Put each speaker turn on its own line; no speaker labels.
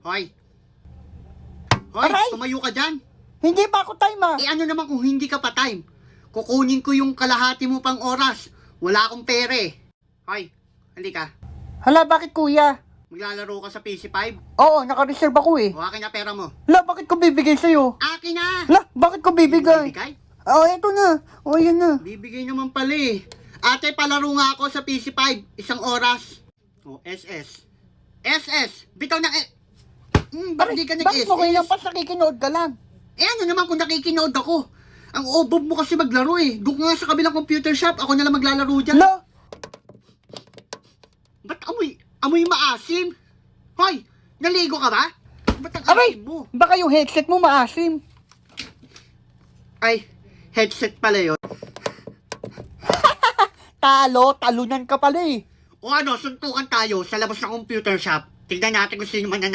Hoy! Hoy,
Aray!
tumayo ka dyan.
Hindi pa ako time ah.
Eh ano naman kung hindi ka pa time? Kukunin ko yung kalahati mo pang oras. Wala akong pere. Hoy, halika.
Hala, bakit kuya?
Maglalaro ka sa PC5?
Oo, naka-reserve ako eh.
O akin na pera mo.
Hala, bakit ko bibigay sa'yo?
Akin na!
Hala, bakit ko bibigay?
Bibigay?
Eto na. Yan na.
Bibigay naman pala eh. Ate, palaro nga ako sa PC5. Isang oras. O, SS. SS! Bitaw na ba't di ka
Bakit mo
nag-SS?
kailang pas nakikinood ka lang?
Eh ano naman kung nakikinood ako? Ang obob mo kasi maglaro eh. Doon nga sa kabilang computer shop, ako na lang maglalaro dyan.
Hala,
Ba't amoy maasim? Hoy, naligo ka ba? Ba't ang
aray,
asim mo?
baka yung headset mo maasim.
Ay, headset pala yun.
Talunan ka pala eh.
O ano, suntukan tayo sa labas ng computer shop. Tignan natin kung sino mananalo.